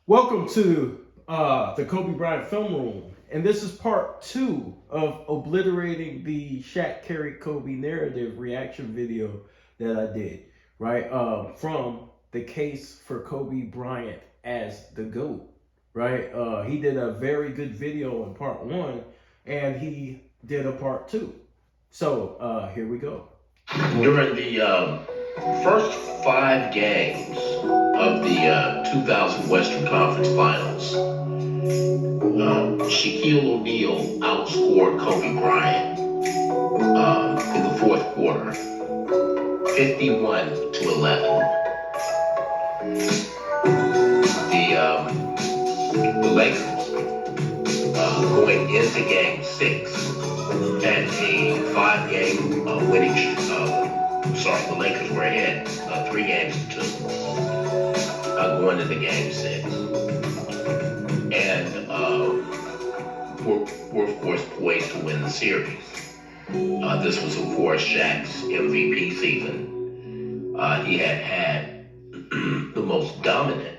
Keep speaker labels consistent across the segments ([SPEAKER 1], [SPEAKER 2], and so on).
[SPEAKER 1] Welcome to the Kobe Bryant Film Room, and this is part 2 of obliterating the Shaq carried Kobe narrative reaction video that I did, right? From the case for Kobe Bryant as the GOAT, right? He did a very good video in part 1, and he did a part 2. So here we go.
[SPEAKER 2] During the first 5 games of the 2000 Western Conference Finals, Shaquille O'Neal outscored Kobe Bryant in the fourth quarter, 51-11. The Lakers going into Game 6 had a 5-game winning the Lakers were ahead 3-2 going into Game 6. And were of course poised to win the series. This was, of course, Shaq's MVP season. He had the most dominant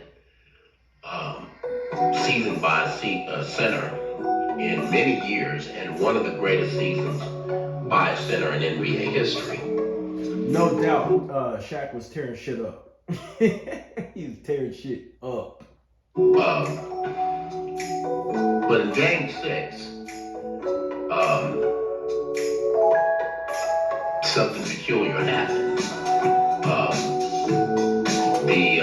[SPEAKER 2] season by center in many years, and one of the greatest seasons by a center in NBA history.
[SPEAKER 1] No doubt, Shaq was tearing shit up. He was tearing shit up.
[SPEAKER 2] But in Game 6, something peculiar happened. The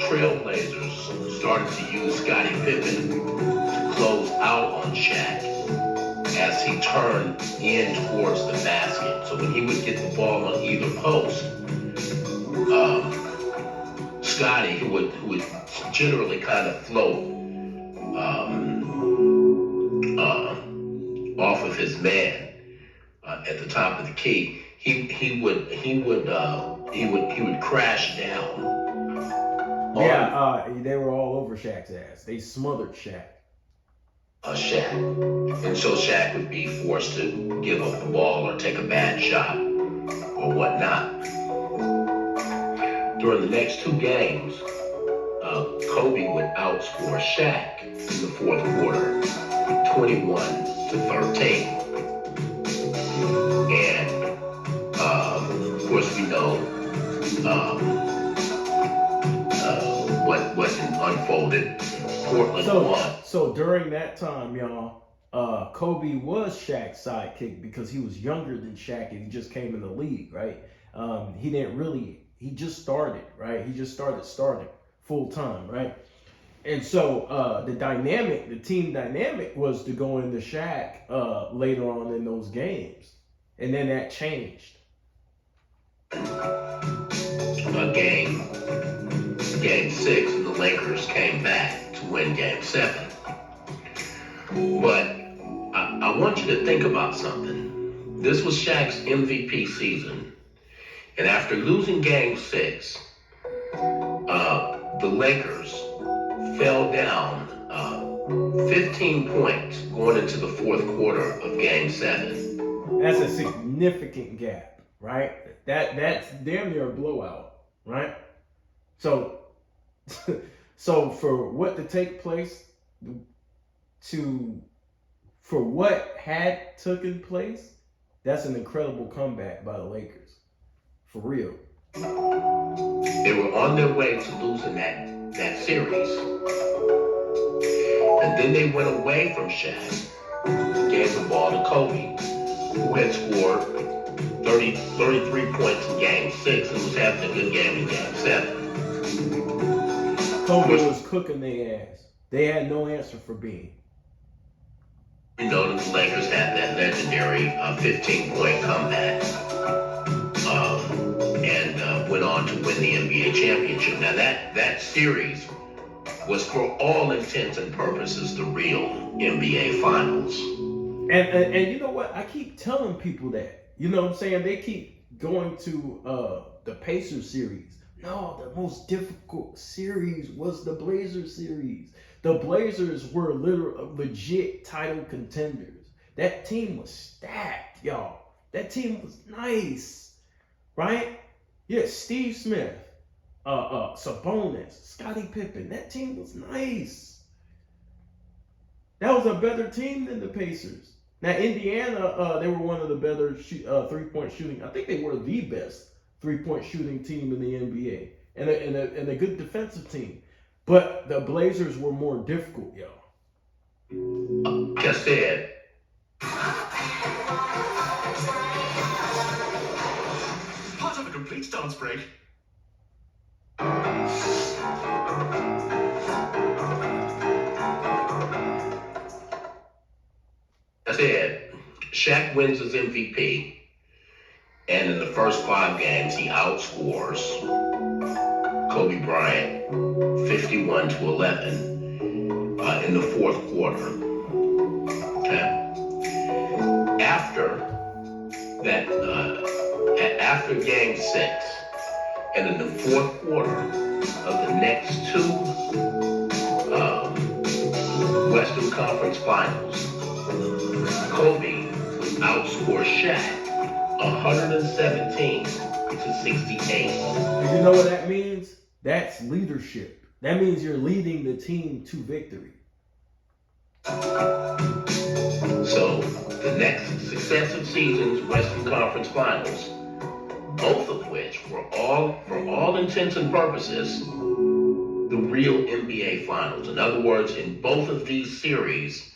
[SPEAKER 2] Trailblazers started to use Scottie Pippen to close out on Shaq as he turned in towards the basket. So when he would get the ball on either post, Scottie, who would generally kind of float off of his man at the top of the key, he would crash down.
[SPEAKER 1] Yeah, they were all over Shaq's ass. They smothered Shaq.
[SPEAKER 2] Shaq. And so Shaq would be forced to give up the ball or take a bad shot or whatnot. During the next 2 games, Kobe would outscore Shaq in the fourth quarter, 21-13. And of course, we know what unfolded. Portland won.
[SPEAKER 1] So during that time, y'all, Kobe was Shaq's sidekick because he was younger than Shaq and he just came in the league, right? He just started, right? He just starting full time, right? And so the team dynamic was to go into Shaq later on in those games. And then that changed.
[SPEAKER 2] Game 6, and the Lakers came back to win Game 7. But I want you to think about something. This was Shaq's MVP season. And after losing Game 6, the Lakers fell down 15 points going into the fourth quarter of Game 7.
[SPEAKER 1] That's a significant gap, right? That's damn near a blowout, right? So for what to take place, for what had taken place, that's an incredible comeback by the Lakers. For real.
[SPEAKER 2] They were on their way to losing that series. And then they went away from Shaq, gave the ball to Kobe, who had scored 33 points in Game 6 and was having a good game in Game 7.
[SPEAKER 1] Kobe was cooking their ass. They had no answer for being.
[SPEAKER 2] You know, the Lakers had that legendary 15-point comeback and went on to win the NBA championship. Now, that series was, for all intents and purposes, the real NBA Finals.
[SPEAKER 1] And you know what? I keep telling people that. You know what I'm saying? They keep going to the Pacers series. No, the most difficult series was the Blazers series. The Blazers were legit title contenders. That team was stacked, y'all. That team was nice, right? Yeah, Steve Smith, Sabonis, Scottie Pippen. That team was nice. That was a better team than the Pacers. Now Indiana, they were one of the better 3-point shooting. I think they were the best 3-point shooting team in the NBA, and a good defensive team. But the Blazers were more difficult, yo.
[SPEAKER 2] Just said. Part of a complete dance break. I said, Shaq wins his MVP, and in the first 5 games, he outscores Kobe Bryant 51-11 in the fourth quarter. Okay. After that, after Game 6, and in the fourth quarter of the next 2 Western Conference Finals, Kobe outscored Shaq 117-68.
[SPEAKER 1] And you know what that means? That's leadership. That means you're leading the team to victory.
[SPEAKER 2] So the next successive seasons Western Conference Finals, both of which were for all intents and purposes, the real NBA Finals. In other words, in both of these series,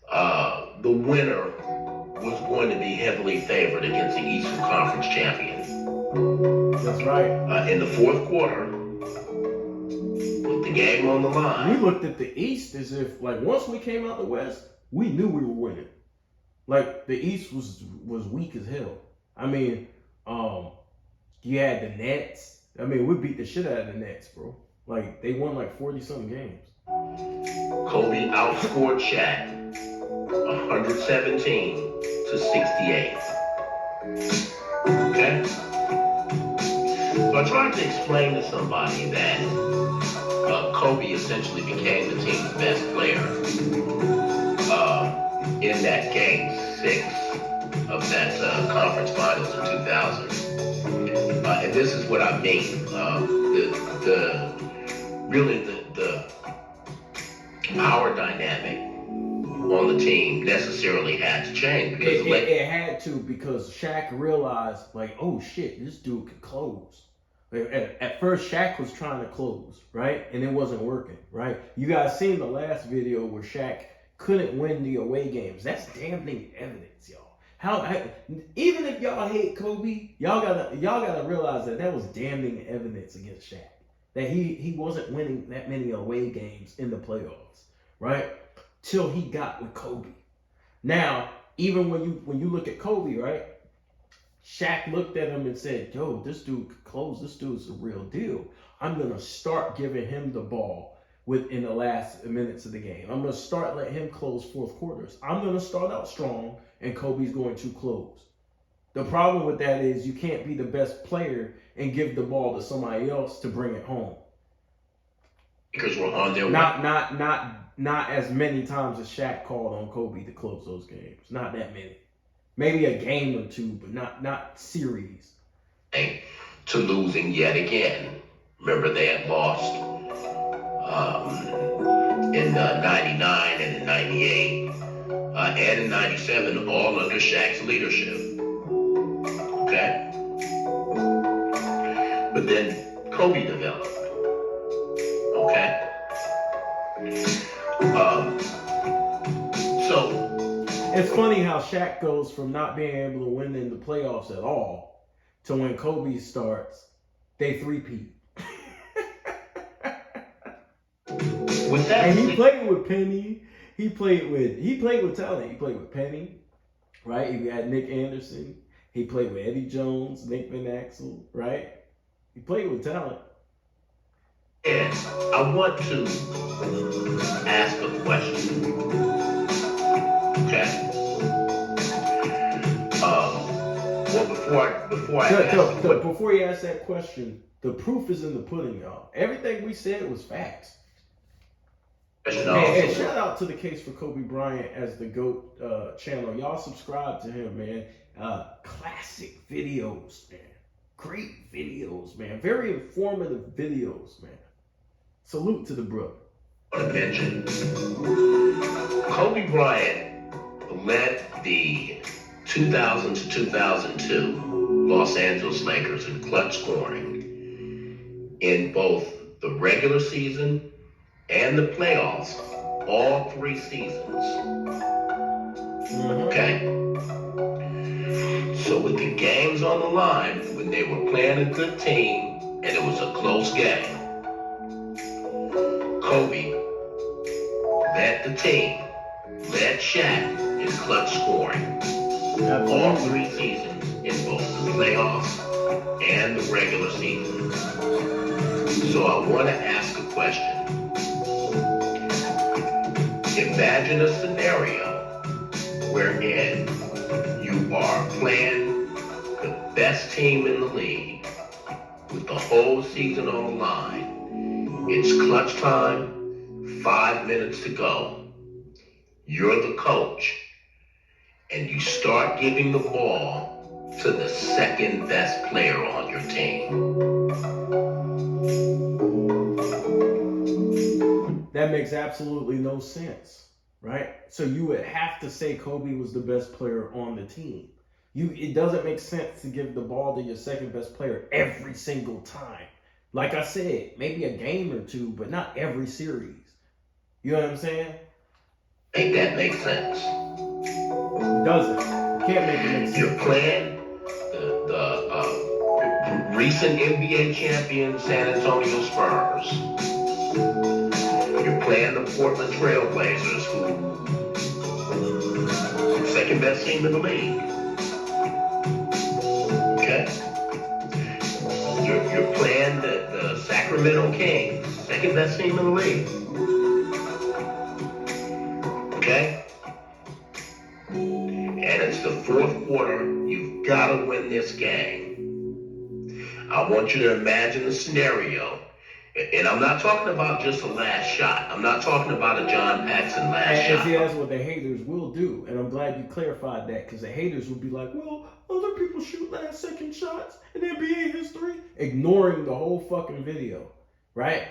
[SPEAKER 2] the winner was going to be heavily favored against the Eastern Conference champion.
[SPEAKER 1] That's right.
[SPEAKER 2] In the fourth quarter, with the game on the line,
[SPEAKER 1] we looked at the East as if, like, once we came out the West, we knew we were winning. Like, the East was weak as hell. I mean, you had the Nets. I mean, we beat the shit out of the Nets, bro. Like, they won like 40-something games.
[SPEAKER 2] Kobe outscored Shaq 117-68. Okay? So I tried to explain to somebody that Kobe essentially became the team's best player in that Game 6 of that conference finals in 2000. And this is what I mean. The power dynamic on the team necessarily had to change. Because
[SPEAKER 1] it had to, because Shaq realized, like, oh shit, this dude can close. At first, Shaq was trying to close, right? And it wasn't working, right? You guys seen the last video where Shaq couldn't win the away games. That's damning evidence, y'all. Even if y'all hate Kobe, y'all gotta realize that was damning evidence against Shaq. That he wasn't winning that many away games in the playoffs, right? Till he got with Kobe. Now, even when you look at Kobe, right? Shaq looked at him and said, yo, this dude could close. This dude's the real deal. I'm going to start giving him the ball in the last minutes of the game. I'm going to start letting him close fourth quarters. I'm going to start out strong, and Kobe's going to close. The problem with that is you can't be the best player and give the ball to somebody else to bring it home.
[SPEAKER 2] Because we're on their way.
[SPEAKER 1] Not as many times as Shaq called on Kobe to close those games. Not that many. Maybe a game or two, but not series.
[SPEAKER 2] To losing yet again. Remember, they had lost in 99 and in 98 and in 97, all under Shaq's leadership. Okay? But then Kobe developed. Okay? So
[SPEAKER 1] it's funny how Shaq goes from not being able to win in the playoffs at all to when Kobe starts, they three-peat.
[SPEAKER 2] With that,
[SPEAKER 1] and he played with Penny. He played with talent. He played with Penny, right? He had Nick Anderson. He played with Eddie Jones, Nick Van Exel, right? He played with talent.
[SPEAKER 2] And I want to ask a question. Okay. Well,
[SPEAKER 1] before you ask that question, the proof is in the pudding, y'all. Everything we said was facts. And shout out to the Case for Kobe Bryant as the GOAT channel. Y'all subscribe to him, man. Classic videos, man. great videos, man. Very informative videos, man. Salute to the brother.
[SPEAKER 2] I want to mention Kobe Bryant led the 2000 to 2002 Los Angeles Lakers in clutch scoring in both the regular season and the playoffs, all 3 seasons. Okay? So with the games on the line, when they were playing a good team and it was a close game, Kobe led the team, led Shaq in clutch scoring. All 3 seasons in both the playoffs and the regular season. So I want to ask a question. Imagine a scenario wherein you are playing the best team in the league with the whole season on the line. It's clutch time, 5 minutes to go. You're the coach, and you start giving the ball to the second best player on your team.
[SPEAKER 1] That makes absolutely no sense, right? So you would have to say Kobe was the best player on the team. It doesn't make sense to give the ball to your second best player every single time. Like I said, maybe a game or two, but not every series. You know what I'm saying?
[SPEAKER 2] Make that make sense.
[SPEAKER 1] It doesn't. You can't make it make sense.
[SPEAKER 2] You're playing the recent NBA champion San Antonio Spurs. You're playing the Portland Trailblazers, who second best team in the league. Okay? You're playing the Sacramento Kings, second best team in the league. Okay? And it's the 4th quarter. You've got to win this game. I want you to imagine the scenario. And I'm not talking about just a last shot. I'm not talking about a John Paxson last shot.
[SPEAKER 1] See, that's what the haters will do. And I'm glad you clarified that, because the haters will be like, well, other people shoot last second shots in NBA history, ignoring the whole fucking video, right?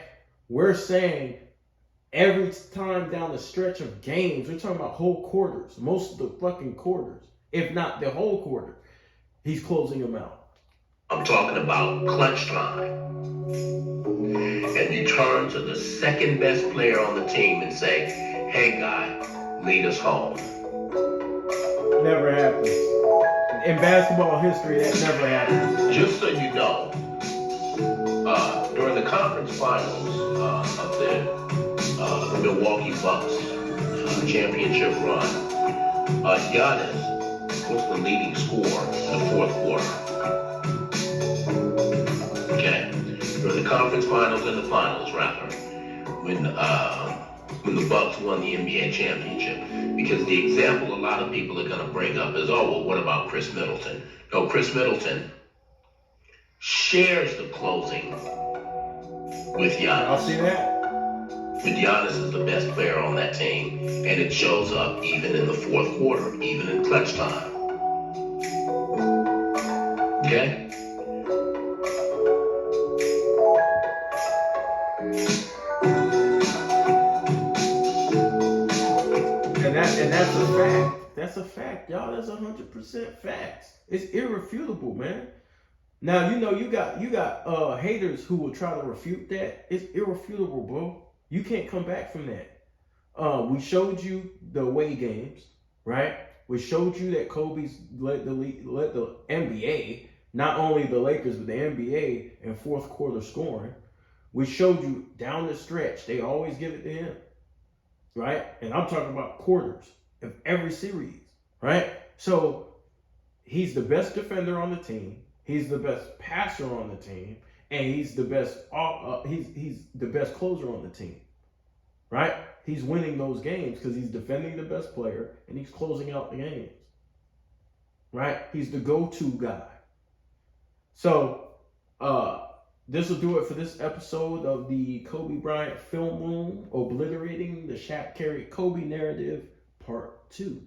[SPEAKER 1] We're saying every time down the stretch of games, we're talking about whole quarters, most of the fucking quarters, if not the whole quarter, he's closing them out.
[SPEAKER 2] I'm talking about clutch time. And you turn to the second best player on the team and say, hey guy, lead us home.
[SPEAKER 1] Never happens. In basketball history, that never happens.
[SPEAKER 2] Just so you know, during the conference finals of the Milwaukee Bucks championship run, Giannis was the leading scorer in the 4th quarter. Okay, during the conference finals and the finals, rather, when the Bucks won the NBA championship. Because the example a lot of people are going to bring up is, oh, well, what about Chris Middleton? No, Chris Middleton shares the closing with Giannis.
[SPEAKER 1] I'll see that.
[SPEAKER 2] But Giannis is the best player on that team, and it shows up even in the 4th quarter, even in clutch time. Okay?
[SPEAKER 1] And that's a fact. That's a fact, y'all. That's 100% facts. It's irrefutable, man. Now you got haters who will try to refute that. It's irrefutable, bro. You can't come back from that. We showed you the away games, right? We showed you that Kobe's led the NBA, not only the Lakers but the NBA in 4th quarter scoring. We showed you down the stretch they always give it to him, right? And I'm talking about quarters of every series, right? So he's the best defender on the team. He's the best passer on the team, and he's the best. He's the best closer on the team, right? He's winning those games because he's defending the best player and he's closing out the games, right? He's the go-to guy. So this will do it for this episode of the Kobe Bryant Film Room, obliterating the Shaq carried Kobe narrative, Part 2.